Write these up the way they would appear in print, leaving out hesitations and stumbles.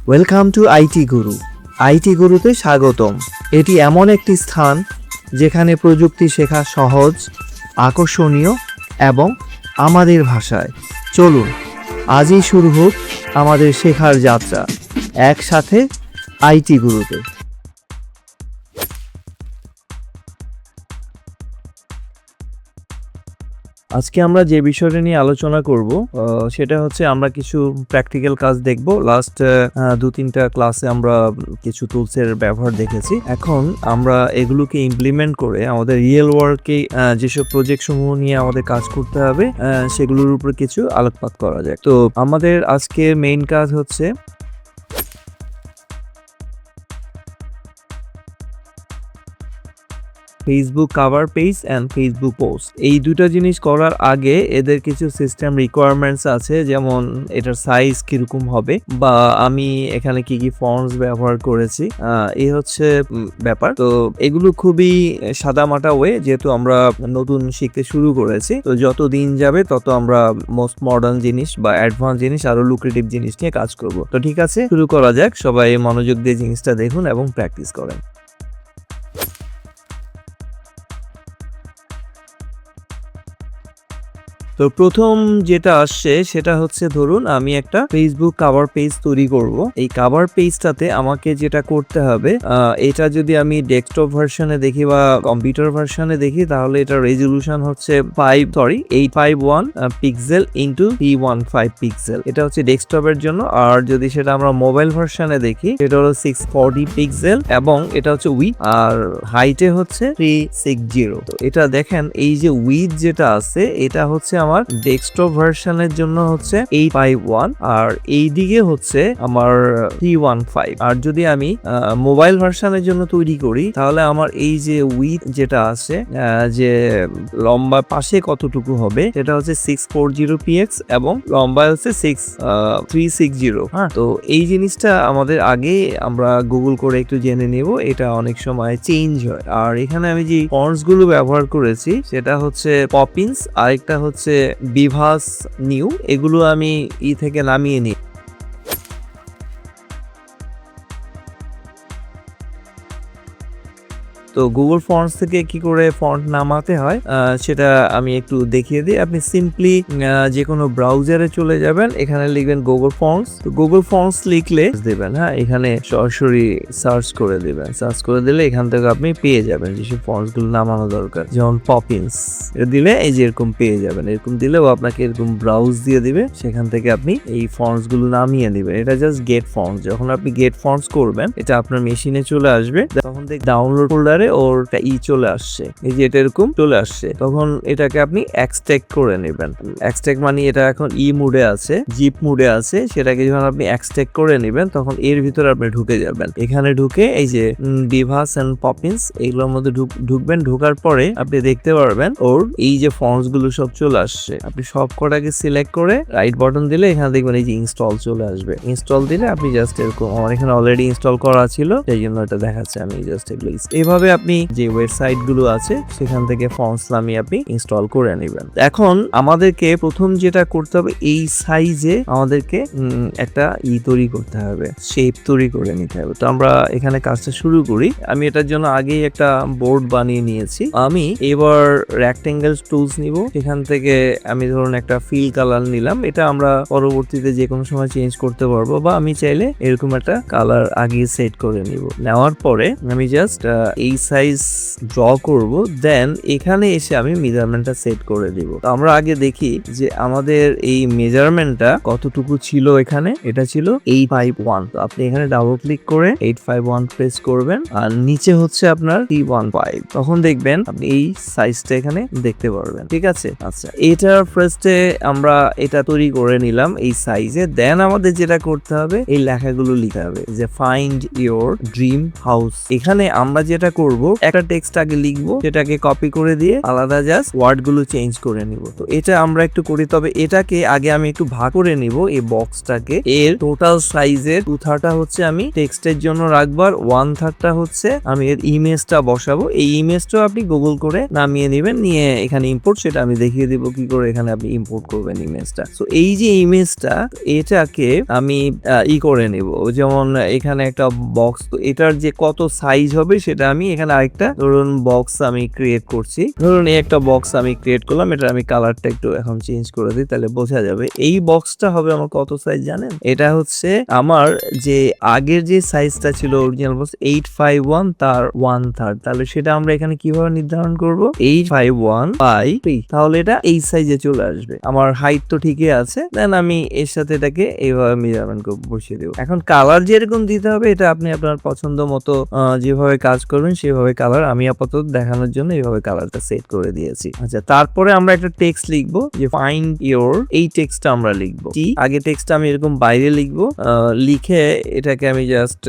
Welcome to IT Guru. IT গুরুতে স্বাগতম। এটি এমন একটি স্থান যেখানে প্রযুক্তি শেখা সহজ, আকর্ষণীয় এবং আমাদের ভাষায়। চলুন আজই শুরু হোক আমাদের শেখার যাত্রা একসাথে আইটি গুরুতে। আজকে আমরা যে বিষয়টা নিয়ে আলোচনা করব সেটা হচ্ছে আমরা কিছু প্র্যাকটিক্যাল কাজ দেখব। লাস্ট 2-3টা ক্লাসে আমরা কিছু টুলসের ব্যবহার দেখেছি। এখন আমরা এগুলোকে ইমপ্লিমেন্ট করে আমাদের রিয়েল ওয়ার্কে যেসব প্রজেক্ট সমূহ নিয়ে আমাদের কাজ করতে হবে সেগুলোর উপর কিছু আলোকপাত করা যায়। তো আমাদের আজকের মেইন কাজ হচ্ছে Facebook cover page and Facebook post. এই দুটো জিনিস করার আগে এদের কিছু সিস্টেম রিকোয়ারমেন্টস আছে, যেমন এটার সাইজ কিরকম হবে বা আমি এখানে কি কি ফন্টস ব্যবহার করেছি, এই হচ্ছে ব্যাপার। তো এগুলো খুবই সাদামাটা ওয়ে, যেহেতু আমরা নতুন শিখতে শুরু করেছি। তো যত দিন যাবে তত আমরা মোস্ট মডার্ন জিনিস বা অ্যাডভান্স জিনিস আরো লুক্রেটিভ জিনিস নিয়ে কাজ করব। তো ঠিক আছে, শুরু করা যাক। সবাই মনোযোগ দিয়ে জিনিসটা দেখুন এবং প্র্যাকটিস করেন। তো প্রথম যেটা আসছে সেটা হচ্ছে, ধরুন আমি একটা ফেসবুক কাভার পেজ তৈরি করব। এই কাভার পেজটাতে আমাকে যেটা করতে হবে, এটা যদি আমি ডেস্কটপ ভার্সনে দেখি বা কম্পিউটার ভার্সনে দেখি, তাহলে এটা রেজলিউশন হচ্ছে 851 পিক্সেল ইন্টু 315 পিক্সেল। এটা হচ্ছে ডেস্কটপের জন্য। আর যদি সেটা আমরা মোবাইল ভার্সনে দেখি, সেটা হলো 640 পিক্সেল এবং এটা হচ্ছে উইথ, আর হাইটে হচ্ছে 360। তো এটা দেখেন, এই যে উইথ যেটা আছে এটা হচ্ছে আমার ডেস্কটপ ভার্সনের জন্য হচ্ছে 851 আর এই দিকে হচ্ছে আমার 315। আর যদি আমি মোবাইল ভার্সনের জন্য তৈরি করি, তাহলে আমার এই যে উইথ যেটা আছে, যে লম্বা পাশে কতটুকু হবে, সেটা হচ্ছে 640px এবং লম্বা হচ্ছে 360। হ্যাঁ, তো এই জিনিসটা আমাদের আগে আমরা গুগল করে একটু জেনে নেব, এটা অনেক সময় চেঞ্জ হয়। আর এখানে আমি যে ফন্টস গুলো ব্যবহার করেছি সেটা হচ্ছে পপিন্স, আরেকটা হচ্ছে বিভাস নিউ। এগুলো আমি থেকে নামিয়ে নিই। তো গুগল ফন্টস থেকে কি করে ফন্ট নামাতে হয় সেটা আমি একটু দেখিয়ে দিই। আপনি সিম্পলি যে কোনো ব্রাউজারে চলে যাবেন, এখানে লিখবেন গুগল ফন্টস। তো গুগল ফন্টস লিখলে দেবেন, হ্যাঁ, এখানে সরাসরি সার্চ করে দিবেন। সার্চ করে দিলে এখান থেকে আপনি পেয়ে যাবেন যেসব ফন্টস গুলো নামানো দরকার, যেমন পপিন্স। এটা দিলে এই যে এরকম পেয়ে যাবেন। এরকম দিলেও আপনাকে এরকম ব্রাউজ দিয়ে দিবে, সেখান থেকে আপনি এই ফন্টস গুলো নামিয়ে নেবেন। এটা জাস্ট গেট ফন্টস। যখন আপনি গেট ফন্টস করবেন, এটা আপনার মেশিনে চলে আসবে। তখন দেখ ডাউনলোড ফোল্ডারে ওরটা চলে আসছে, এই যে এটা এরকম চলে আসছে। তখন এটাকে আপনি এক্সট্রাক্ট করে নেবেন। এক্সট্রাক্ট মানে এটা এখন মুডে আছে, জিপ মুডে আছে। সেটাকে যখন আপনি এক্সট্রাক্ট করে নেবেন, তখন এর ভিতরে আপনি ঢুকে যাবেন। এখানে ঢুকে এই যে বিভাস এন্ড পপিন্স, এইগুলোর মধ্যে ঢুকবেন। ঢোকার পরে আপনি দেখতে পারবেন ওর এই যে ফন্টস গুলো সব চলে আসছে। আপনি সব কটাকে সিলেক্ট করে রাইট বাটন দিলে এখানে দেখবেন এই যে ইনস্টল চলে আসবে। ইনস্টল দিলে আপনি জাস্ট এরকম, আমার এখানে অলরেডি ইনস্টল করা ছিল সেই জন্য এটা দেখাচ্ছে। আমি জাস্ট এগুলো এইভাবে আপনি যে ওয়েবসাইট গুলো আছে সেখান থেকে ফন্টস নামিয়ে আপনি ইনস্টল করে নেবেন। এখন আমাদেরকে প্রথম যেটা করতে হবে, এই সাইজে আমাদেরকে একটা তৈরি করতে হবে, শেপ তৈরি করে নিতে হবে। তো আমরা এখানে কাজটা শুরু করি। আমি এটার জন্য আগেই একটা বোর্ড বানিয়ে নিয়েছি। আমি এবার রেক্টেঙ্গেল টুলস নিব। এখান থেকে আমি ধরুন একটা ফিল কালার নিলাম। এটা আমরা পরবর্তীতে যে কোনো সময় চেঞ্জ করতে পারবো, বা আমি চাইলে এরকম একটা কালার আগে সেট করে নিব। নেওয়ার পরে আমি জাস্ট এই সাইজ ড্র করব, দেন এখানে এসে আমি মেজারমেন্টটা সেট করে দিব। তো আমরা আগে দেখি যে আমাদের এই মেজারমেন্টটা কতটুকু ছিল। এখানে এটা ছিল 851। তো আপনি এখানে ডাবল ক্লিক করে 851 প্রেস করবেন, আর নিচে হচ্ছে আপনার 315। তখন দেখবেন আপনি এই সাইজটা এখানে দেখতে পারবেন। ঠিক আছে, আচ্ছা, এটা ফার্স্টে আমরা এটা তৈরি করে নিলাম এই সাইজে। দেন আমাদের যেটা করতে হবে, এই লেখাগুলো লিখতে হবে যে ফাইন্ড ইওর ড্রিম হাউস। এখানে আমরা যেটা করব, করব, একটা টেক্সট আগে লিখবো, সেটাকে কপি করে দিয়ে আলাদা জাস্ট ওয়ার্ড গুলো চেঞ্জ করে নিব। তো এটা আমরা একটু করি, তবে এটাকে আগে আমি একটু ভাগ করে নিব। এই বক্সটাকে এর টোটাল সাইজের 2/3 হচ্ছে আমি টেক্সটের জন্য রাখবো, আর 1/3 হচ্ছে আমি এর ইমেজটা বসাবো। এই ইমেজটাও আপনি গুগল করে নামিয়ে নেবেন, নিয়ে এখানে ইম্পোর্ট, সেটা আমি দেখিয়ে দিব কি করে এখানে আপনি ইম্পোর্ট করবেন ইমেজটা। তো এই যে ইমেজটা, এটাকে আমি করে নেব। যেমন এখানে একটা বক্স, তো এটার যে কত সাইজ হবে সেটা আমি এখানে আরেকটা ধরুন বক্স আমি ক্রিয়েট করছি। ধরুন এই একটা বক্স আমি ক্রিয়েট করলাম, এটা আমি কালারটা একটু এখন চেঞ্জ করে দিই, তাহলে বোঝা যাবে। এই বক্সটা হবে আমার কত সাইজ জানেন? এটা হচ্ছে আমার যে আগের যে সাইজটা ছিল অরিজিনাল বক্স 851 তার 1/3, তাহলে সেটা আমরা এখানে কিভাবে নির্ধারণ করব? 851/3, তাহলে এটা এই সাইজে চলে আসবে। আমার হাইট তো ঠিকই আছে, দেন আমি এর সাথে এটাকে এইভাবে মেজারমেন্ট বসিয়ে দেবো। এখন কালার যেরকম দিতে হবে এটা আপনি আপনার পছন্দ মতো যেভাবে কাজ করবেন সেভাবে কালার, আমি আপাতত দেখানোর জন্য এইভাবে কালারটা সেট করে দিয়েছি। আচ্ছা, তারপরে আমরা একটা টেক্সট লিখবো, যে ফাইন্ড ইওর, এই টেক্সটটা আমরা লিখবো। কি আগে টেক্সটটা আমি এরকম বাইরে লিখবো, লিখে এটাকে আমি জাস্ট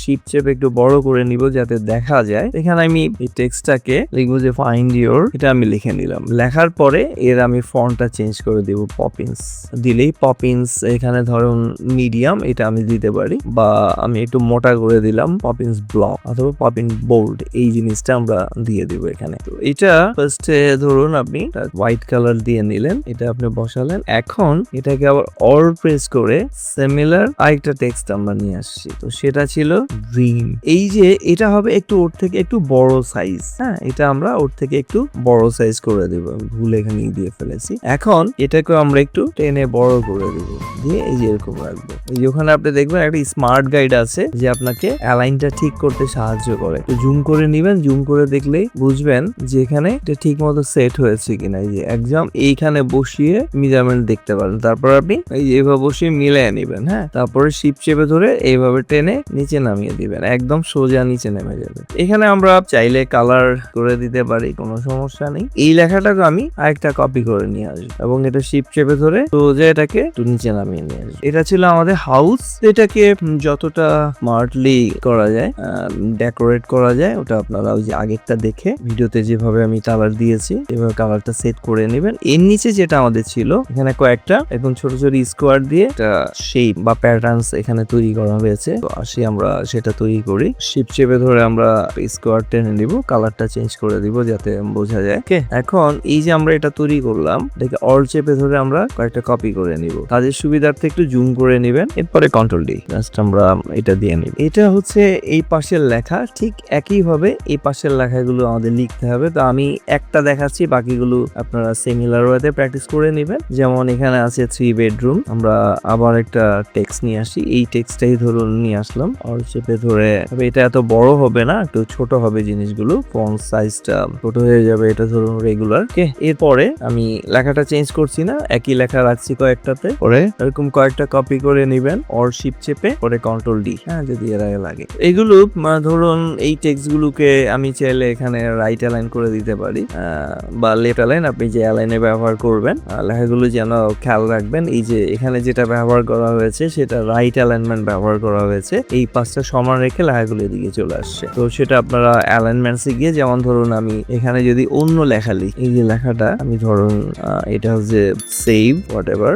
শিফট চেপে একটু বড় করে নিব যাতে দেখা যায়। এখানে আমি এই টেক্সটটাকে লিখবো যে ফাইন্ড ইওর, এটা আমি লিখে নিলাম। লেখার পরে এর আমি ফন্টটা চেঞ্জ করে দেব, পপিন্স দিলেই পপিন্স, এখানে ধরুন মিডিয়াম এটা আমি দিতে পারি, বা আমি একটু মোটা করে দিলাম পপিন্স ব্লক অথবা পপিন বোল্ড, এই জিনিসটা আমরা দিয়ে দিব এখানে। তো এটা ফার্স্টে ধরুন আপনি হোয়াইট কালার দিয়ে নিলেন, এটা আপনি বসালেন। এখন এটাকে আবার অল প্রেস করে সিমিলার আরেকটা টেক্সট আমরা নিয়ে আসছি, তো সেটা ছিল ড্রিম। এই যে এটা হবে একটু ওর থেকে একটু বড় সাইজ, হ্যাঁ এটা আমরা ওর থেকে একটু বড় সাইজ করে দেব, ভুল এখানে দিয়ে ফেলেছি। এখন এটাকে আমরা একটু টেনে বড় করে দেব, দিয়ে এই যে এরকম রাখবো। এই যে ওখানে আপনি দেখবেন একটা স্মার্ট গাইড আছে যে আপনাকে অ্যালাইনটা ঠিক করতে সাহায্য করে, তো জুম করে নিবেন, জুম করে দেখলেই বুঝবেন যে এখানে এটা ঠিক মতো সেট হয়েছে কিনা। এই যে একদম এইখানে বসিয়ে মেজারমেন্ট দেখতে পারেন, তারপর আপনি এই যে এইভাবে বসিয়ে মিলিয়ে নিবেন, হ্যাঁ তারপরে শিপ চেপে ধরে এইভাবে টেনে নিচে নামিয়ে দিবেন, একদম সোজা নিচে নেমে যাবে। এখানে আমরা চাইলে কালার করে দিতে পারি, কোনো সমস্যা নেই। এই লেখাটাকে আমি আরেকটা কপি করে নিয়ে আসবো এবং এটা শিপ চেপে ধরে সোজা এটাকে একটু নিচে নামিয়ে নিয়ে আসবো। এটা ছিল আমাদের হাউস। এটাকে যতটা স্মার্টলি করা যায়, ডেকোরেট করা যায়, ওটা আপনারা ওই যে আগেরটা দেখে ভিডিওতে যেভাবে আমি কালার দিয়েছি এভাবে কালারটা সেট করে নেবেন। এর নিচে যেটা আমাদের ছিল এখানে কয়েকটা এখন ছোট ছোট স্কোয়ার দিয়ে একটা শেপ বা প্যাটার্নস এখানে তৈরি করা হয়েছে, তো আসি আমরা সেটা তৈরি করি। শিপ চেপে ধরে আমরা স্কোয়ার টেনে নিব, কালারটা চেঞ্জ করে দিব যাতে বোঝা যায়। ওকে, এখন এই যে আমরা এটা তৈরি করলাম, এটাকে অল চেপে ধরে আমরা কয়েকটা কপি করে নিব। কাজের সুবিধার্থে একটু জুম করে নেবেন, এরপরে কন্ট্রোল ডি, জাস্ট আমরা এটা দিয়ে নিব। এটা হচ্ছে এই পাশের লেখা, ঠিক একইভাবে এই পাশের লেখাগুলো আমাদের লিখতে হবে। তো আমি একটা দেখাচ্ছি, বাকিগুলো আপনারা সিমিলার ওয়েতে প্র্যাকটিস করে নেবেন। যেমন এখানে আছে 3 বেডরুম, আমরা আবার একটা টেক্সট নিয়ে আসি, এই টেক্সটটাই ধরুন নিয়ে আসলাম, অল চেপে ধরে। এটা এত বড় হবে না, একটু ছোট হবে জিনিসগুলো, ফন্ট সাইজটা ছোট হয়ে যাবে, এটা ধরুন রেগুলার। ওকে, এরপরে আমি লেখাটা চেঞ্জ করছি না, একই লেখা রাখছি কয়েকটাতে, পরে এরকম কয়েকটা কপি করে নিবেন, অর শিপ চেপে পরে কন্ট্রোল ডি, হ্যাঁ যদি এর আগে লাগে। এগুলো ধরুন এই টেক্সট গুলোকে আমি চাইলে এখানে রাইট অ্যালাইন করে দিতে পারি, বা লেফট অ্যালাইন, আপনি যে অ্যালাইনে ব্যবহার করবেন। লেখাগুলো যেন খেয়াল রাখবেন, এই যে এখানে যেটা ব্যবহার করা হয়েছে সেটা রাইট অ্যালাইনমেন্ট ব্যবহার করা হয়েছে, এই পাঁচটা সমান রেখে লেখাগুলো এদিকে চলে আসছে। তো সেটা আপনারা অ্যালাইনমেন্টসে গিয়ে, যেমন ধরুন আমি এখানে যদি অন্য লেখা লিখি, এই যে লেখাটা আমি ধরুন এটা হচ্ছে সেভ হোয়াট এভার,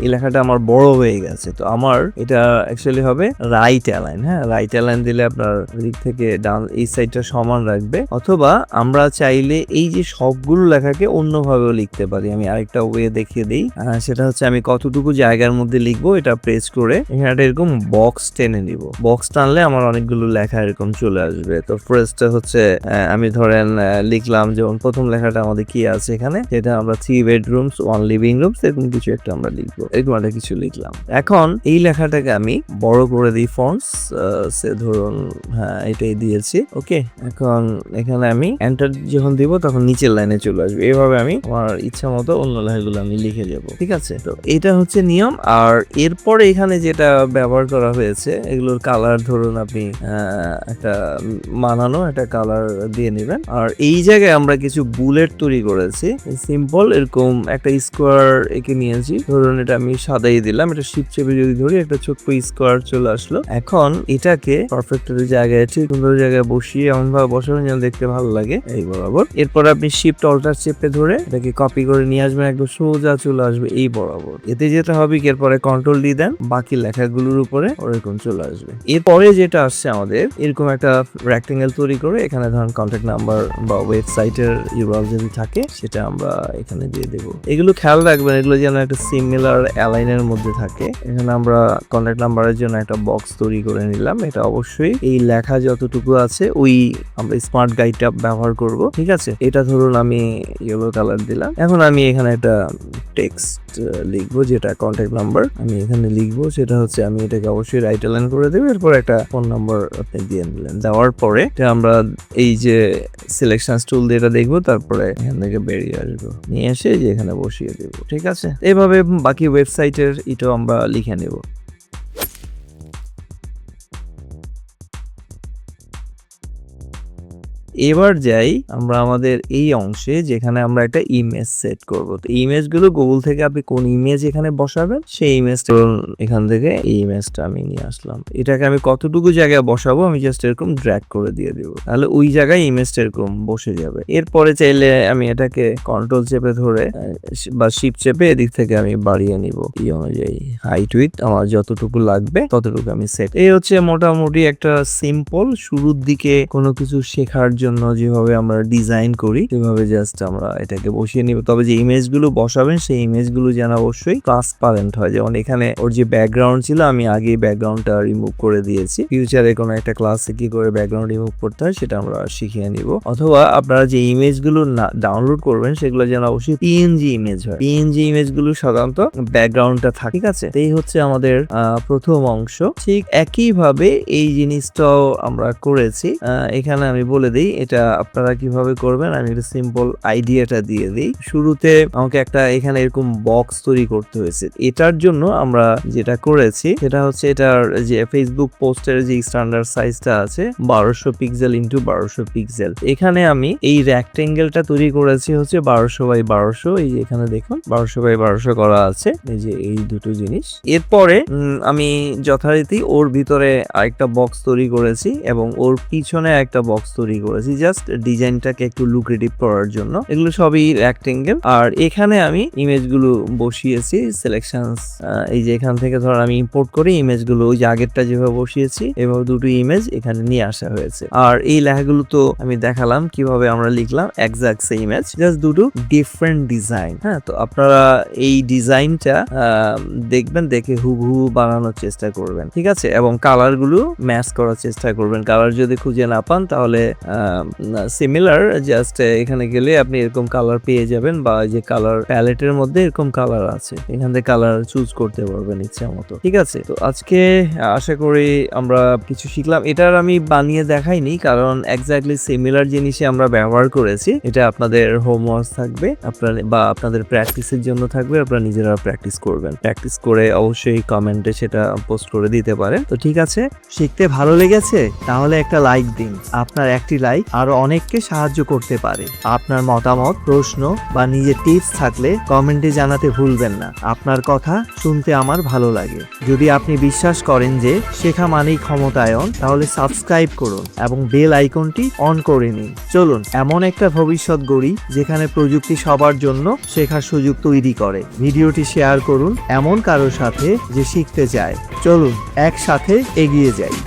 এই লেখাটা আমার বড় হয়ে গেছে, তো আমার এটা অ্যাকচুয়ালি হবে রাইট অ্যালাইন। হ্যাঁ, রাইট অ্যালাইন দিলে আপনার দিক থেকে ডান এই সাইডটা সমান রাখবে। অথবা আমরা চাইলে এই যে সবগুলো লেখাকে অন্যভাবেও লিখতে পারি, আমি আরেকটা ওয়ে দেখিয়ে দিই। সেটা হচ্ছে আমি কতটুকু জায়গার মধ্যে লিখবো, এটা প্রেস করে এখানে এরকম বক্স টেনে নিব, বক্স টানলে আমার অনেকগুলো লেখা এরকম চলে আসবে। তো ফার্স্টটা হচ্ছে আমি ধরেন লিখলাম, যেমন প্রথম লেখাটা আমাদের কি আছে এখানে, যেটা আমরা 3 বেডরুমস 1 লিভিং রুমস এরকম কিছু একটা আমরা লিখবো, এরকম একটা কিছু লিখলাম। এখন এই লেখাটাকে আমি বড় করে দিই, ফন্টস সে ধরুন হ্যাঁ এটাই দিয়েছি। ওকে, এখন এখানে আমি এন্টার যখন দিব তখন নিচের লাইনে চলে আসবে, এইভাবে আমি আমার ইচ্ছা মতো অন্য লেখাগুলো আমি লিখে যাব। ঠিক আছে, তো এটা হচ্ছে নিয়ম। আর এরপরে এখানে যেটা ব্যবহার করা হয়েছে এগুলোর কালার ধরুন আপনি একটা মানানো একটা কালার দিয়ে নেবেন। আর এই জায়গায় আমরা কিছু বুলেট তৈরি করেছি, সিম্পল এরকম একটা স্কোয়ার এঁকে নিয়েছি, ধরুন এটা আমি সাদাই দিলাম, এটা শিপ চেপে যদি ধরি একটা ছোট্ট স্কোয়ার চলে আসলো। এখন এটাকে পারফেক্ট জায়গায় ঠিক সুন্দর জায়গায় বসিয়ে এমন ভাবে বসাবেন যেন দেখতে ভালো লাগে, এই বরাবর। এরপর আপনি শিফট অল্টার চেপে ধরে এটাকে কপি করে নিয়ে আসবেন, একদম সোজা চলে আসবে এই বরাবর। এতে যেটা হবে কি, এরপরে কন্ট্রোল ডি দেন, বাকি লেখাগুলোর উপরে ওরকম চলে আসবে। এরপরে যেটা আসছে আমাদের, এরকম একটা রেক্টেঙ্গেল তৈরি করে এখানে ধরুন কন্ট্যাক্ট নাম্বার বা ওয়েবসাইটের ইউআরএল যদি থাকে সেটা আমরা এখানে দিয়ে দেব। এগুলো খেয়াল রাখবেন, এগুলো যেন একটা সিমিলার অ্যালাইনের মধ্যে থাকে। এখানে আমরা কন্ট্যাক্ট নাম্বারের জন্য একটা বক্স তৈরি করে নিলাম। এটা অবশ্যই এই লেখা যতটুকু আছে ওই আমরা স্মার্ট গাইডটা ব্যবহার করব, ঠিক আছে। এটা ধরুন আমি ইয়েলো কালার দিলাম। এখন আমি এখানে একটা টেক্সট লিখবো, যেটা কন্ট্যাক্ট নাম্বার আমি এখানে লিখবো, সেটা হচ্ছে আমি এটাকে অবশ্যই রাইট অ্যালাইন করে দেবো। এরপর একটা ফোন নাম্বার আপনি দিয়ে দিলেন। দেওয়ার পরে আমরা এই যে সিলেকশন টুল দিয়ে এটা দেখবো, তারপরে এখান থেকে বেরিয়ে আসবো, নিয়ে এসে যে এখানে বসিয়ে দেবো, ঠিক আছে। এইভাবে বাকি ওয়েবসাইটের এটাও আমরা লিখে নেব। এবার যাই আমরা আমাদের এই অংশে, যেখানে আমরা একটা ইমেজ সেট করব। তো ইমেজগুলো গুগল থেকে আপনি কোন ইমেজ এখানে বসাবেন সেই ইমেজটা এখান থেকে এই ইমেজটা আমি নিয়ে আসলাম। এটাকে আমি কতটুকু জায়গায় বসাবো আমি জাস্ট এরকম ড্র্যাগ করে দিয়ে দিব, তাহলে ওই জায়গায় ইমেজটা এরকম বসে যাবে। এরপরে চাইলে আমি এটাকে কন্ট্রোল চেপে ধরে বা শিফট চেপে এদিক থেকে আমি বাড়িয়ে নিব এই অনুযায়ী। হাইট উইথ আমার যতটুকু লাগবে ততটুকু আমি সেট। এই হচ্ছে মোটামুটি একটা সিম্পল শুরুর দিকে কোনো কিছু শেখার জন্য যেভাবে আমরা ডিজাইন করি সেভাবে জাস্ট আমরা এটাকে বসিয়ে নিব। তবে যে ইমেজগুলো বসাবেন সেই ইমেজগুলো যেন অবশ্যই ট্রান্সপারেন্ট হয়। যেমন এখানে ওর যে ব্যাকগ্রাউন্ড ছিল আমি আগে ব্যাকগ্রাউন্ডটা রিমুভ করে দিয়েছি। ফিউচারে কোনো একটা ক্লাসে কি করে ব্যাকগ্রাউন্ড রিমুভ করতে হয় সেটা আমরা শিখিয়ে নিব। অথবা আপনারা যে ইমেজগুলো ডাউনলোড করবেন সেগুলো যেন অবশ্যই পিএনজি ইমেজ হয়। পিএনজি ইমেজগুলো সাধারণত ব্যাকগ্রাউন্ডটা থাকে, ঠিক আছে। এই হচ্ছে আমাদের প্রথম অংশ। ঠিক একইভাবে এই জিনিসটাও আমরা করেছি। এখানে আমি বলে দিই এটা আপনারা কিভাবে করবেন। আমি একটা সিম্পল আইডিয়াটা দিয়ে দিই। শুরুতে আমাকে একটা এখানে এরকম বক্স তৈরি করতে হয়েছে। এটার জন্য আমরা যেটা করেছি সেটা হচ্ছে এটার যে ফেসবুক পোস্টের যে স্ট্যান্ডার্ড সাইজটা আছে 1200 পিক্সেল ইন্টু 1200 পিক্সেল। এখানে আমি এই রেক্টেঙ্গেলটা তৈরি করেছি হচ্ছে 1200 বাই 1200। এই যে এখানে দেখুন 1200 বাই 1200 করা আছে, এই যে এই দুটো জিনিস। এরপরে আমি যথারীতি ওর ভিতরে আরেকটা বক্স তৈরি করেছি এবং ওর পিছনে একটা বক্স তৈরি করেছি, জাস্ট ডিজাইনটাকে একটু লুক্রেটিভ করার জন্য। এগুলো সবই রেক্টেঙ্গেল। আর এখানে আমি ইমেজগুলো বসিয়েছি সিলেকশনস। এই যে এখান থেকে ধর আমি ইম্পোর্ট করে ইমেজগুলো ওই যে আগেরটা যেভাবে বসিয়েছি এভাবে দুটো ইমেজ এখানে নিয়ে আসা হয়েছে। আর এই লেখাগুলো তো আমি দেখালাম কিভাবে আমরা লিখলাম, এক্সাক্ট সেম ইমেজ, জাস্ট দুটো ডিফারেন্ট ডিজাইন। হ্যাঁ, তো আপনারা এই ডিজাইনটা দেখবেন, দেখে হুবহু বানানোর চেষ্টা করবেন, ঠিক আছে। এবং কালারগুলো ম্যাচ করার চেষ্টা করবেন। কালার যদি খুঁজে না পান তাহলে সিমিলার জাস্ট এখানে গেলে আপনি এরকম কালার পেয়ে যাবেন, বা যে কালার প্যালেটের মধ্যে এরকম কালার আছে, এখান থেকে কালার চুজ করতে পারবেন ইচ্ছা মতো, ঠিক আছে। তো আজকে আশা করি আমরা কিছু শিখলাম। এটার আমি বানিয়ে দেখাইনি কারণ এক্স্যাক্টলি সিমিলার জিনিসই আমরা ব্যবহার করেছি। এটা আপনাদের হোমওয়ার্ক থাকবে, বা আপনাদের প্র্যাকটিসের জন্য থাকবে। আপনারা নিজেরা প্র্যাকটিস করবেন, প্র্যাকটিস করে অবশ্যই কমেন্টে সেটা পোস্ট করে দিতে পারেন। তো ঠিক আছে, শিখতে ভালো লেগেছে তাহলে একটা লাইক দিন। আপনার একটি লাইক আরো অনেককে সাহায্য করতে পারে। আপনার মতামত, প্রশ্ন বা নিজের টিপস থাকলে কমেন্টে জানাতে ভুলবেন না। আপনার কথা শুনতে আমার ভালো লাগে। যদি আপনি বিশ্বাস করেন যে শেখা মানেই ক্ষমতায়ন, তাহলে সাবস্ক্রাইব করুন এবং বেল আইকনটি অন করে নিন। চলুন এমন একটা ভবিষ্যৎ গড়ি যেখানে প্রযুক্তি সবার জন্য শেখার সুযোগ তৈরি করে। ভিডিওটি শেয়ার করুন এমন কারোর সাথে যে শিখতে চায়। চলুন একসাথে এগিয়ে যাই।